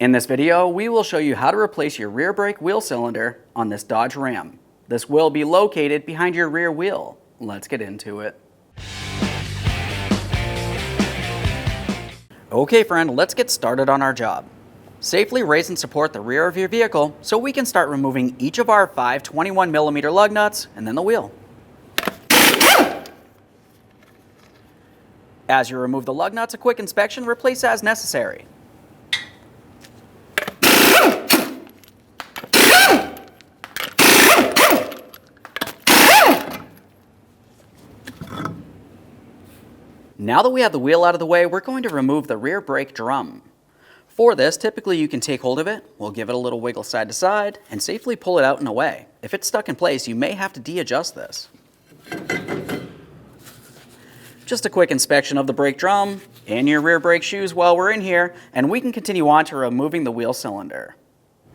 In this video, we will show you how to replace your rear brake wheel cylinder on this Dodge Ram. This will be located behind your rear wheel. Let's get into it. Okay friend, let's get started on our job. Safely raise and support the rear of your vehicle so we can start removing each of our 5 21mm lug nuts and then the wheel. As you remove the lug nuts, a quick inspection, replace as necessary. Now that we have the wheel out of the way, we're going to remove the rear brake drum. For this, typically you can take hold of it, we'll give it a little wiggle side to side, and safely pull it out and away. If it's stuck in place, you may have to de-adjust this. Just a quick inspection of the brake drum and your rear brake shoes while we're in here, and we can continue on to removing the wheel cylinder.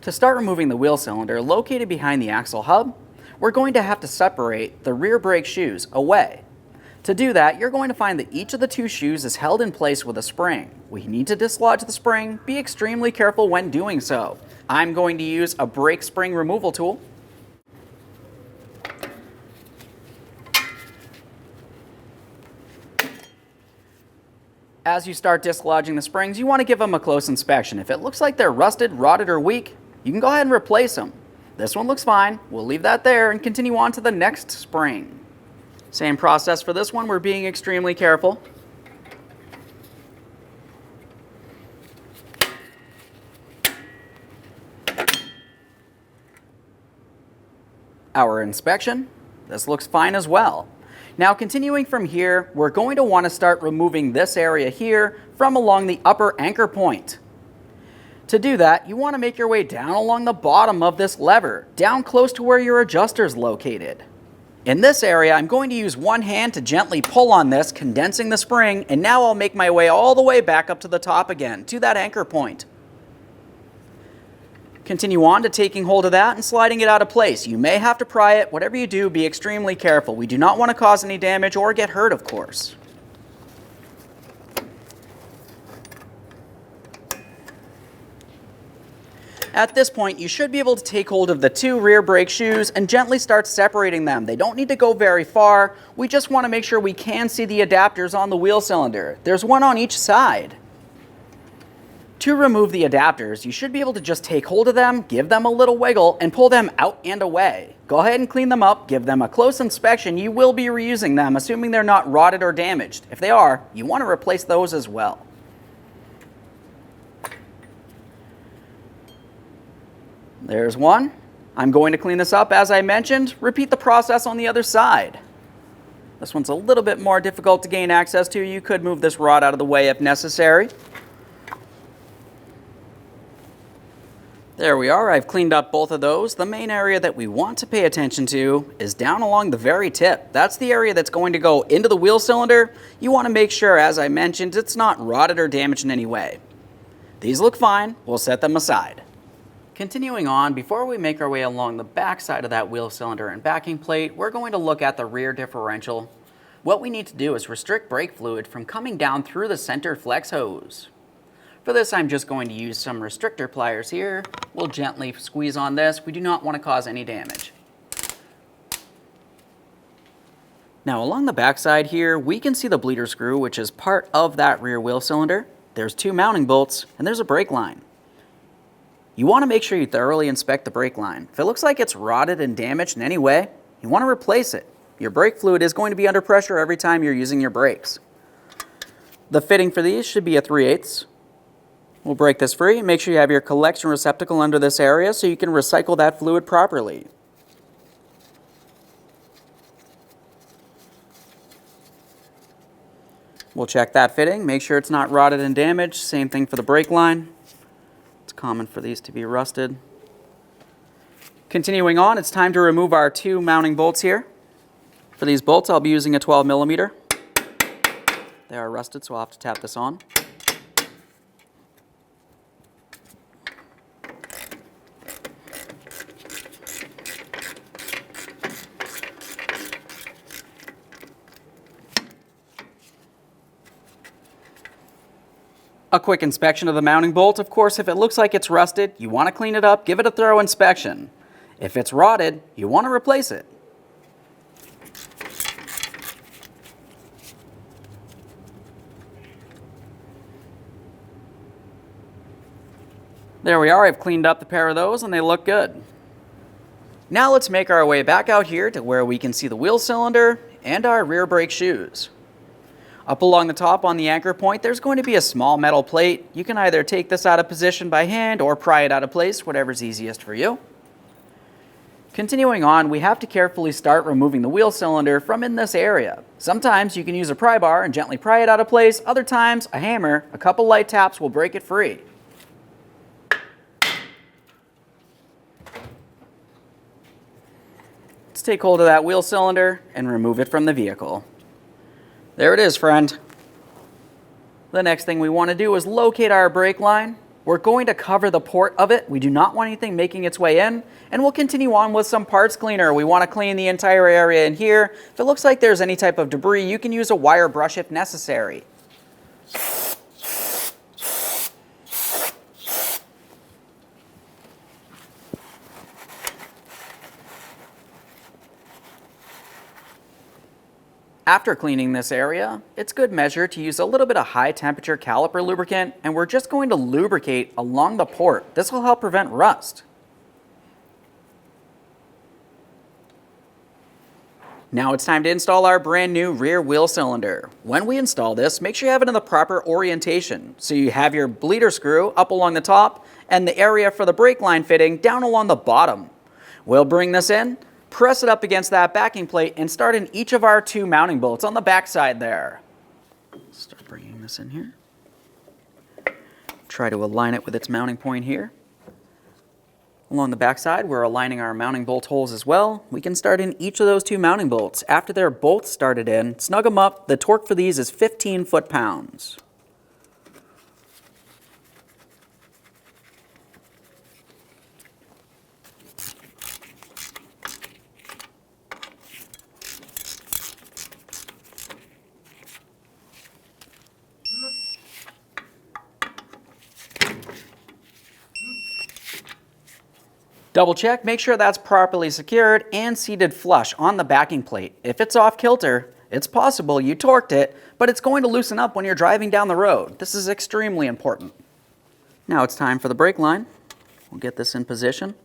To start removing the wheel cylinder located behind the axle hub, we're going to have to separate the rear brake shoes away. To do that, you're going to find that each of the 2 shoes is held in place with a spring. We need to dislodge the spring. Be extremely careful when doing so. I'm going to use a brake spring removal tool. As you start dislodging the springs, you want to give them a close inspection. If it looks like they're rusted, rotted, or weak, you can go ahead and replace them. This one looks fine. We'll leave that there and continue on to the next spring. Same process for this one, we're being extremely careful. Our inspection, this looks fine as well. Now continuing from here, we're going to want to start removing this area here from along the upper anchor point. To do that, you want to make your way down along the bottom of this lever, down close to where your adjuster is located. In this area, I'm going to use one hand to gently pull on this, condensing the spring, and now I'll make my way all the way back up to the top again, to that anchor point. Continue on to taking hold of that and sliding it out of place. You may have to pry it. Whatever you do, be extremely careful. We do not want to cause any damage or get hurt, of course. At this point, you should be able to take hold of the 2 rear brake shoes and gently start separating them. They don't need to go very far. We just want to make sure we can see the adapters on the wheel cylinder. There's one on each side. To remove the adapters, you should be able to just take hold of them, give them a little wiggle, and pull them out and away. Go ahead and clean them up, give them a close inspection. You will be reusing them, assuming they're not rotted or damaged. If they are, you want to replace those as well. There's one. I'm going to clean this up as I mentioned. Repeat the process on the other side. This one's a little bit more difficult to gain access to. You could move this rod out of the way if necessary. There we are. I've cleaned up both of those. The main area that we want to pay attention to is down along the very tip. That's the area that's going to go into the wheel cylinder. You want to make sure, as I mentioned, it's not rotted or damaged in any way. These look fine. We'll set them aside. Continuing on, before we make our way along the back side of that wheel cylinder and backing plate, we're going to look at the rear differential. What we need to do is restrict brake fluid from coming down through the center flex hose. For this, I'm just going to use some restrictor pliers here. We'll gently squeeze on this. We do not want to cause any damage. Now along the back side here, we can see the bleeder screw, which is part of that rear wheel cylinder. There's 2 mounting bolts, and there's a brake line. You want to make sure you thoroughly inspect the brake line. If it looks like it's rotted and damaged in any way, you want to replace it. Your brake fluid is going to be under pressure every time you're using your brakes. The fitting for these should be a 3/8. We'll break this free and make sure you have your collection receptacle under this area so you can recycle that fluid properly. We'll check that fitting, make sure it's not rotted and damaged. Same thing for the brake line. Common for these to be rusted. Continuing on, it's time to remove our 2 mounting bolts here. For these bolts, I'll be using a 12mm. They are rusted, so I'll have to tap this on. A quick inspection of the mounting bolt. Of course, if it looks like it's rusted, you want to clean it up, give it a thorough inspection. If it's rotted, you want to replace it. There we are, I've cleaned up the pair of those and they look good. Now let's make our way back out here to where we can see the wheel cylinder and our rear brake shoes. Up along the top on the anchor point, there's going to be a small metal plate. You can either take this out of position by hand or pry it out of place, whatever's easiest for you. Continuing on, we have to carefully start removing the wheel cylinder from in this area. Sometimes you can use a pry bar and gently pry it out of place. Other times, a hammer, a couple light taps will break it free. Let's take hold of that wheel cylinder and remove it from the vehicle. There it is, friend. The next thing we want to do is locate our brake line. We're going to cover the port of it. We do not want anything making its way in. And we'll continue on with some parts cleaner. We want to clean the entire area in here. If it looks like there's any type of debris, you can use a wire brush if necessary. After cleaning this area, it's good measure to use a little bit of high temperature caliper lubricant, and we're just going to lubricate along the port. This will help prevent rust. Now it's time to install our brand new rear wheel cylinder. When we install this, make sure you have it in the proper orientation. So you have your bleeder screw up along the top and the area for the brake line fitting down along the bottom. We'll bring this in, press it up against that backing plate, and start in each of our two mounting bolts on the back side there. Start bringing this in here. Try to align it with its mounting point here. Along the back side, we're aligning our mounting bolt holes as well. We can start in each of those two mounting bolts. After they're both started in, snug them up. The torque for these is 15 foot-pounds. Double check, make sure that's properly secured and seated flush on the backing plate. If it's off kilter, it's possible you torqued it, but it's going to loosen up when you're driving down the road. This is extremely important. Now it's time for the brake line. We'll get this in position.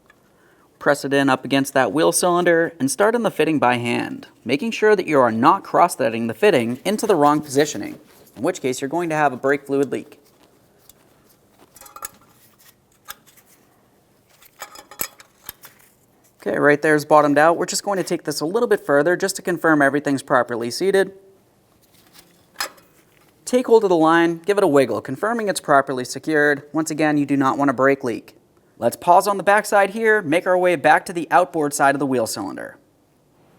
Press it in up against that wheel cylinder and start in the fitting by hand, making sure that you are not cross-threading the fitting into the wrong positioning, in which case you're going to have a brake fluid leak. Okay, right there is bottomed out. We're just going to take this a little bit further just to confirm everything's properly seated. Take hold of the line, give it a wiggle, confirming it's properly secured. Once again, you do not want a brake leak. Let's pause on the back side here, make our way back to the outboard side of the wheel cylinder.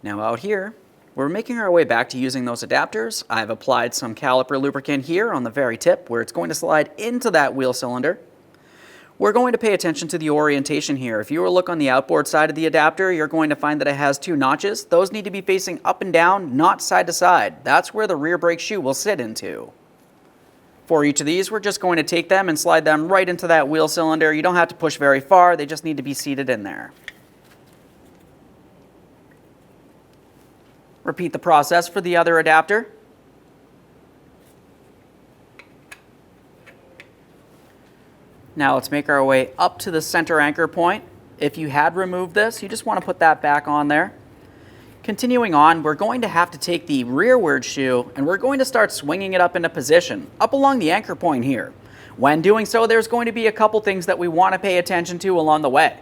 Now out here, we're making our way back to using those adapters. I've applied some caliper lubricant here on the very tip where it's going to slide into that wheel cylinder. We're going to pay attention to the orientation here. If you were to look on the outboard side of the adapter, you're going to find that it has two notches. Those need to be facing up and down, not side to side. That's where the rear brake shoe will sit into. For each of these, we're just going to take them and slide them right into that wheel cylinder. You don't have to push very far, they just need to be seated in there. Repeat the process for the other adapter. Now let's make our way up to the center anchor point. If you had removed this, you just want to put that back on there. Continuing on, we're going to have to take the rearward shoe and we're going to start swinging it up into position, up along the anchor point here. When doing so, there's going to be a couple things that we want to pay attention to along the way.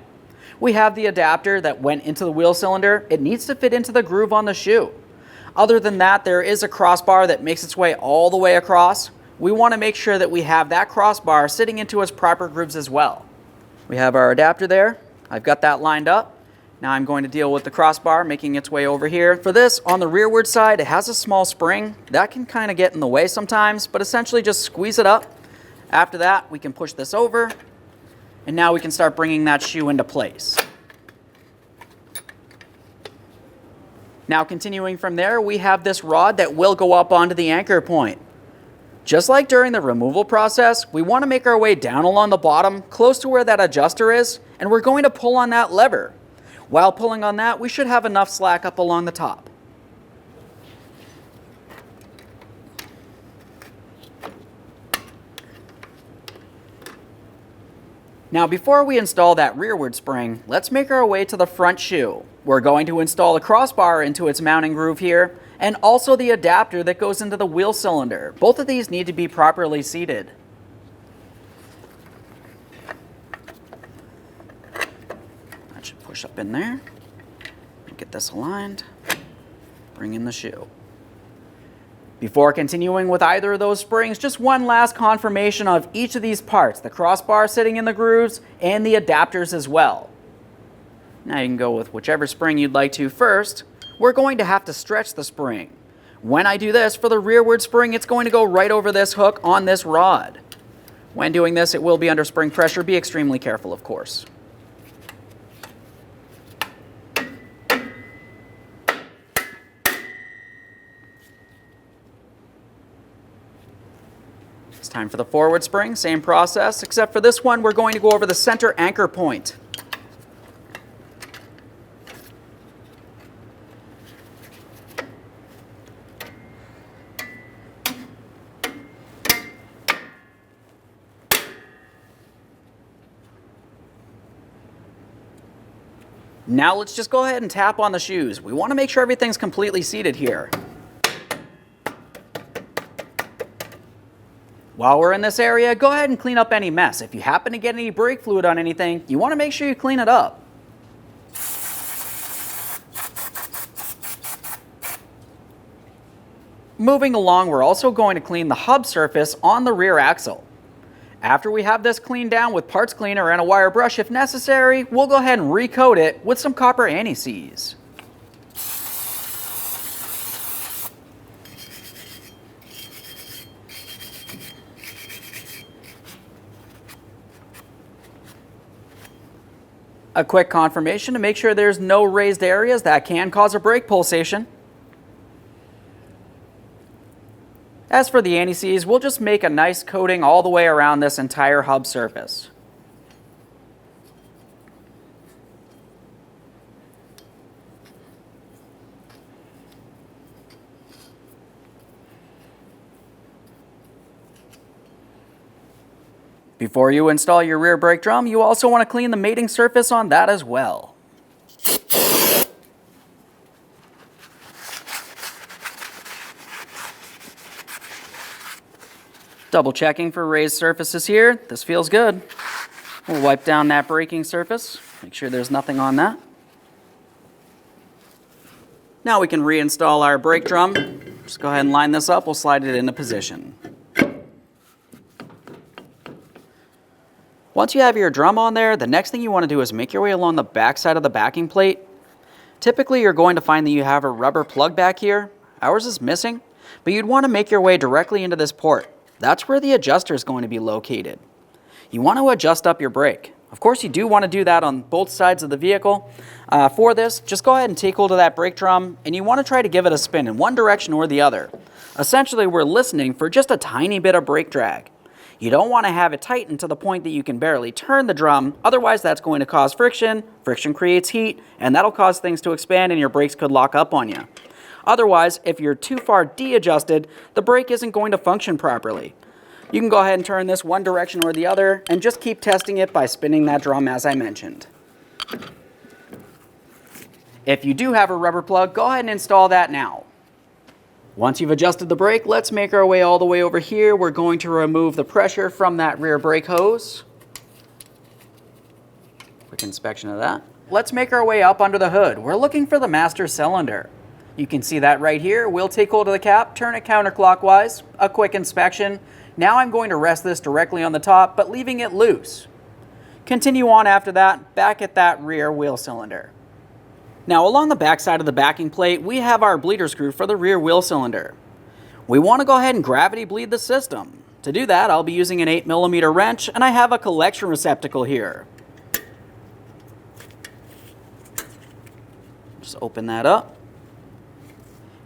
We have the adapter that went into the wheel cylinder. It needs to fit into the groove on the shoe. Other than that, there is a crossbar that makes its way all the way across. We want to make sure that we have that crossbar sitting into its proper grooves as well. We have our adapter there. I've got that lined up. Now I'm going to deal with the crossbar making its way over here. For this, on the rearward side, it has a small spring. That can kind of get in the way sometimes, but essentially just squeeze it up. After that, we can push this over, and now we can start bringing that shoe into place. Now continuing from there, we have this rod that will go up onto the anchor point. Just like during the removal process, we want to make our way down along the bottom, close to where that adjuster is, and we're going to pull on that lever. While pulling on that, we should have enough slack up along the top. Now before we install that rearward spring, let's make our way to the front shoe. We're going to install a crossbar into its mounting groove here, and also the adapter that goes into the wheel cylinder. Both of these need to be properly seated. That should push up in there. Get this aligned. Bring in the shoe. Before continuing with either of those springs, just one last confirmation of each of these parts, the crossbar sitting in the grooves and the adapters as well. Now you can go with whichever spring you'd like to first. We're going to have to stretch the spring. When I do this, for the rearward spring, it's going to go right over this hook on this rod. When doing this, it will be under spring pressure. Be extremely careful, of course. It's time for the forward spring, same process, except for this one, we're going to go over the center anchor point. Now let's just go ahead and tap on the shoes. We want to make sure everything's completely seated here. While we're in this area, go ahead and clean up any mess. If you happen to get any brake fluid on anything, you want to make sure you clean it up. Moving along, we're also going to clean the hub surface on the rear axle. After we have this cleaned down with parts cleaner and a wire brush if necessary, we'll go ahead and recoat it with some copper anti-seize. A quick confirmation to make sure there's no raised areas that can cause a brake pulsation. As for the anti-seize, we'll just make a nice coating all the way around this entire hub surface. Before you install your rear brake drum, you also want to clean the mating surface on that as well. Double checking for raised surfaces here. This feels good. We'll wipe down that braking surface. Make sure there's nothing on that. Now we can reinstall our brake drum. Just go ahead and line this up. We'll slide it into position. Once you have your drum on there, the next thing you want to do is make your way along the back side of the backing plate. Typically, you're going to find that you have a rubber plug back here. Ours is missing, but you'd want to make your way directly into this port. That's where the adjuster is going to be located. You want to adjust up your brake. Of course, you do want to do that on both sides of the vehicle. For this, just go ahead and take hold of that brake drum, and you want to try to give it a spin in one direction or the other. Essentially, we're listening for just a tiny bit of brake drag. You don't want to have it tighten to the point that you can barely turn the drum, otherwise that's going to cause friction. Friction creates heat, and that'll cause things to expand and your brakes could lock up on you. Otherwise, if you're too far de-adjusted, the brake isn't going to function properly. You can go ahead and turn this one direction or the other, and just keep testing it by spinning that drum as I mentioned. If you do have a rubber plug, go ahead and install that now. Once you've adjusted the brake, let's make our way all the way over here. We're going to remove the pressure from that rear brake hose. Quick inspection of that. Let's make our way up under the hood. We're looking for the master cylinder. You can see that right here. We'll take hold of the cap, turn it counterclockwise, a quick inspection. Now I'm going to rest this directly on the top, but leaving it loose. Continue on after that, back at that rear wheel cylinder. Now along the back side of the backing plate, we have our bleeder screw for the rear wheel cylinder. We want to go ahead and gravity bleed the system. To do that, I'll be using an 8mm wrench, and I have a collection receptacle here. Just open that up.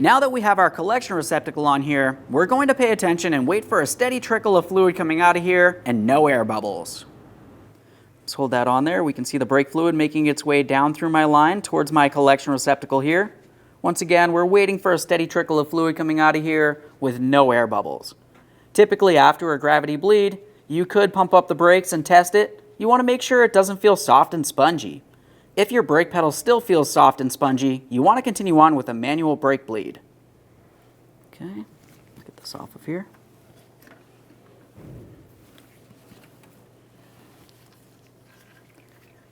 Now that we have our collection receptacle on here, we're going to pay attention and wait for a steady trickle of fluid coming out of here and no air bubbles. Let's hold that on there. We can see the brake fluid making its way down through my line towards my collection receptacle here. Once again, we're waiting for a steady trickle of fluid coming out of here with no air bubbles. Typically after a gravity bleed, you could pump up the brakes and test it. You want to make sure it doesn't feel soft and spongy. If your brake pedal still feels soft and spongy, you want to continue on with a manual brake bleed. Okay, get this off of here.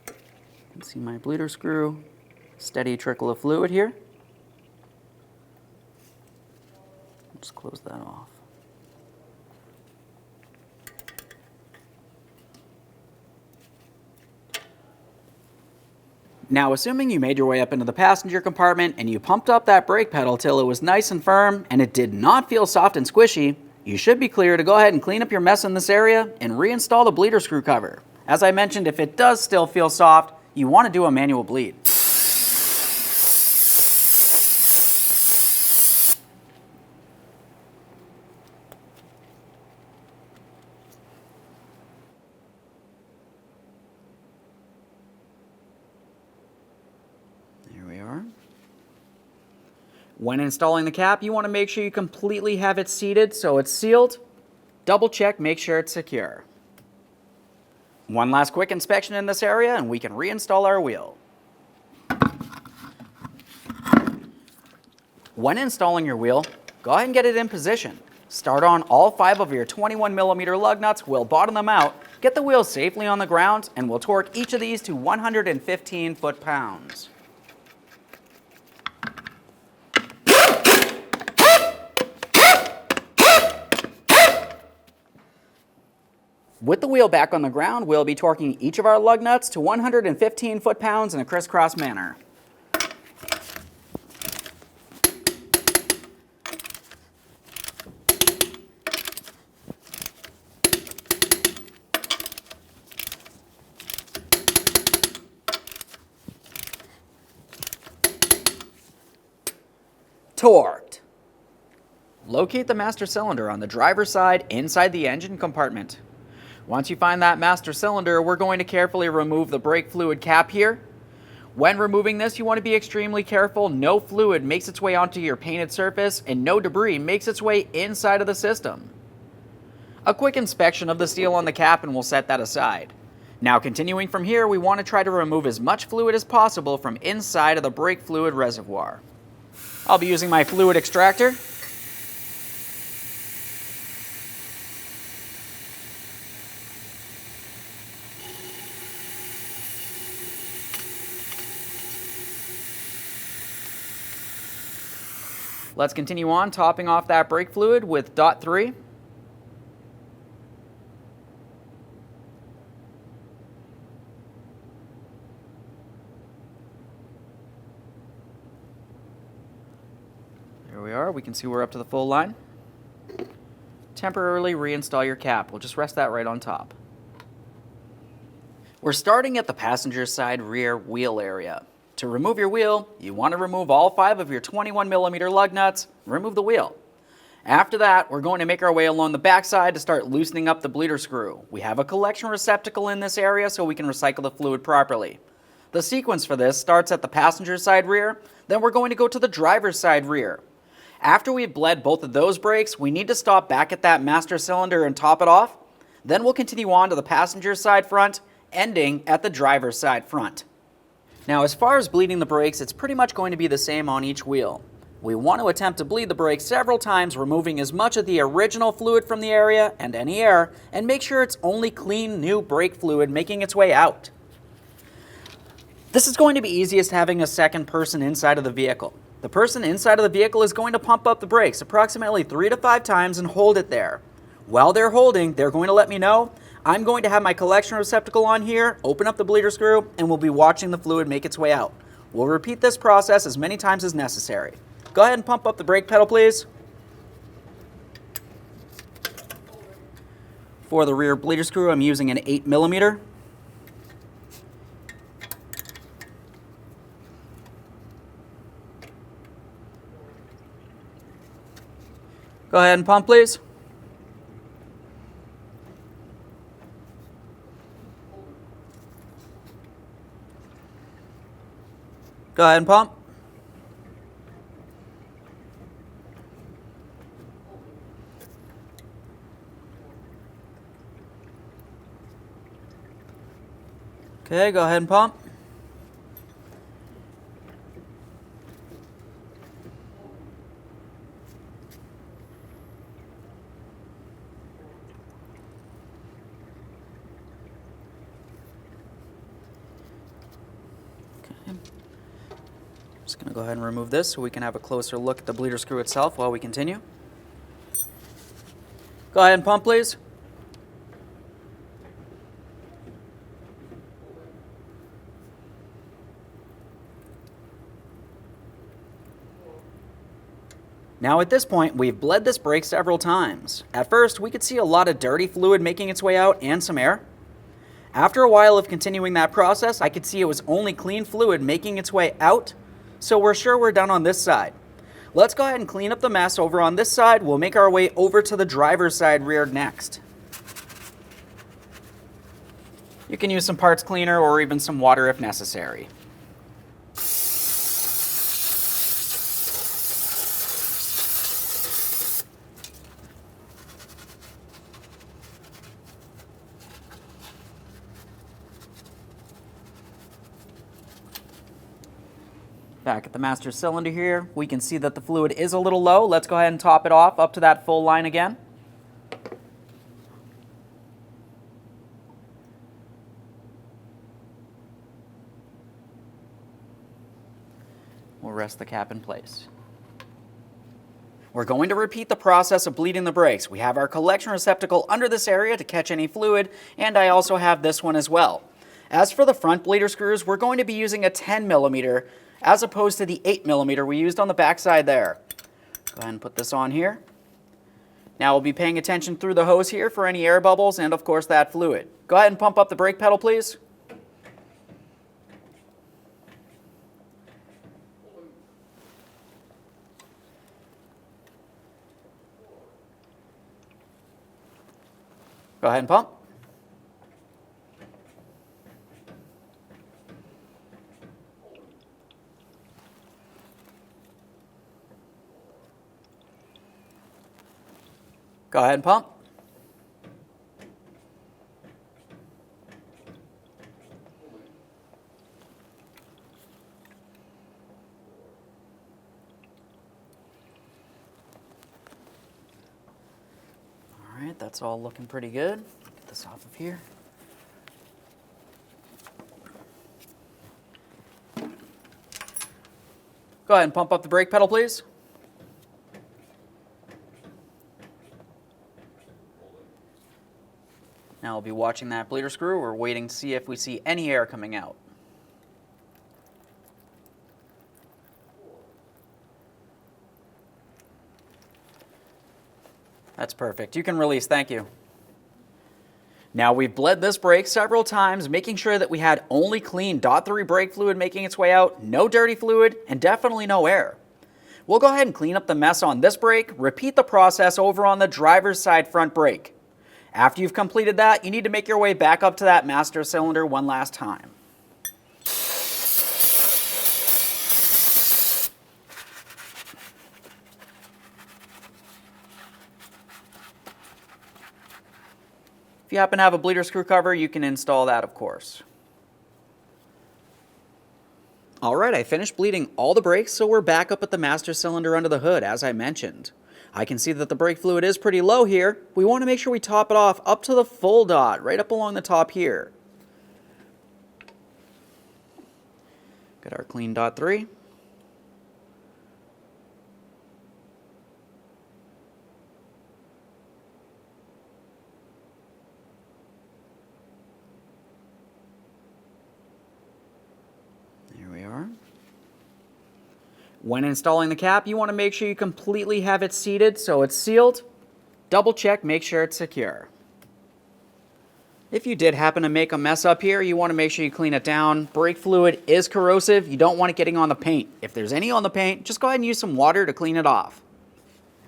You can see my bleeder screw, steady trickle of fluid here. Just close that off. Now, assuming you made your way up into the passenger compartment and you pumped up that brake pedal till it was nice and firm and it did not feel soft and squishy, you should be clear to go ahead and clean up your mess in this area and reinstall the bleeder screw cover. As I mentioned, if it does still feel soft, you want to do a manual bleed. When installing the cap, you want to make sure you completely have it seated so it's sealed. Double check, make sure it's secure. One last quick inspection in this area and we can reinstall our wheel. When installing your wheel, go ahead and get it in position. Start on all 5 of your 21mm lug nuts, we'll bottom them out, get the wheel safely on the ground, and we'll torque each of these to 115 foot-pounds. With the wheel back on the ground, we'll be torquing each of our lug nuts to 115 foot-pounds in a crisscross manner. Torqued. Locate the master cylinder on the driver's side inside the engine compartment. Once you find that master cylinder, we're going to carefully remove the brake fluid cap here. When removing this, you want to be extremely careful. No fluid makes its way onto your painted surface and no debris makes its way inside of the system. A quick inspection of the steel on the cap and we'll set that aside. Now continuing from here, we want to try to remove as much fluid as possible from inside of the brake fluid reservoir. I'll be using my fluid extractor. Let's continue on, topping off that brake fluid with .3. There we are. We can see we're up to the full line. Temporarily reinstall your cap. We'll just rest that right on top. We're starting at the passenger side rear wheel area. To remove your wheel, you want to remove all 5 of your 21mm lug nuts, remove the wheel. After that, we're going to make our way along the backside to start loosening up the bleeder screw. We have a collection receptacle in this area so we can recycle the fluid properly. The sequence for this starts at the passenger side rear, then we're going to go to the driver's side rear. After we've bled both of those brakes, we need to stop back at that master cylinder and top it off. Then we'll continue on to the passenger side front, ending at the driver's side front. Now, as far as bleeding the brakes, it's pretty much going to be the same on each wheel. We want to attempt to bleed the brakes several times, removing as much of the original fluid from the area and any air, and make sure it's only clean, new brake fluid making its way out. This is going to be easiest having a second person inside of the vehicle. The person inside of the vehicle is going to pump up the brakes approximately 3 to 5 times and hold it there. While they're holding, they're going to let me know. I'm going to have my collection receptacle on here, open up the bleeder screw, and we'll be watching the fluid make its way out. We'll repeat this process as many times as necessary. Go ahead and pump up the brake pedal, please. For the rear bleeder screw, I'm using an 8mm. Go ahead and pump, please. Go ahead and pump. Okay, go ahead and pump. Okay. Just going to go ahead and remove this so we can have a closer look at the bleeder screw itself while we continue. Go ahead and pump, please. Now at this point, we've bled this brake several times. At first, we could see a lot of dirty fluid making its way out and some air. After a while of continuing that process, I could see it was only clean fluid making its way out, so we're sure we're done on this side. Let's go ahead and clean up the mess over on this side. We'll make our way over to the driver's side rear next. You can use some parts cleaner or even some water if necessary. Back at the master cylinder here, we can see that the fluid is a little low. Let's go ahead and top it off up to that full line again. We'll rest the cap in place. We're going to repeat the process of bleeding the brakes. We have our collection receptacle under this area to catch any fluid, and I also have this one as well. As for the front bleeder screws, we're going to be using a 10mm as opposed to the 8mm we used on the back side there. Go ahead and put this on here. Now we'll be paying attention through the hose here for any air bubbles and of course that fluid. Go ahead and pump up the brake pedal, please. Go ahead and pump. Go ahead and pump. All right, that's all looking pretty good. Get this off of here. Go ahead and pump up the brake pedal, please. Now we'll be watching that bleeder screw. We're waiting to see if we see any air coming out. That's perfect. You can release, thank you. Now we've bled this brake several times, making sure that we had only clean .3 brake fluid making its way out, no dirty fluid, and definitely no air. We'll go ahead and clean up the mess on this brake, repeat the process over on the driver's side front brake. After you've completed that, you need to make your way back up to that master cylinder one last time. If you happen to have a bleeder screw cover, you can install that, of course. Alright, I finished bleeding all the brakes, so we're back up at the master cylinder under the hood, as I mentioned. I can see that the brake fluid is pretty low here. We want to make sure we top it off up to the full dot, right up along the top here. Got our clean .3. There we are. When installing the cap, you want to make sure you completely have it seated so it's sealed. Double check, make sure it's secure. If you did happen to make a mess up here, you want to make sure you clean it down. Brake fluid is corrosive. You don't want it getting on the paint. If there's any on the paint, just go ahead and use some water to clean it off.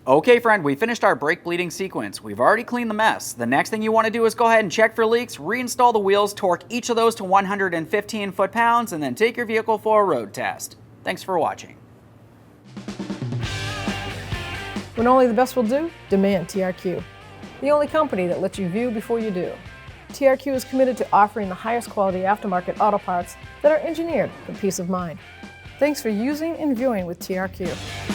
Okay, friend, we finished our brake bleeding sequence. We've already cleaned the mess. The next thing you want to do is go ahead and check for leaks, reinstall the wheels, torque each of those to 115 foot-pounds, and then take your vehicle for a road test. Thanks for watching. When only the best will do, demand TRQ. The only company that lets you view before you do. TRQ is committed to offering the highest quality aftermarket auto parts that are engineered for peace of mind. Thanks for using and viewing with TRQ.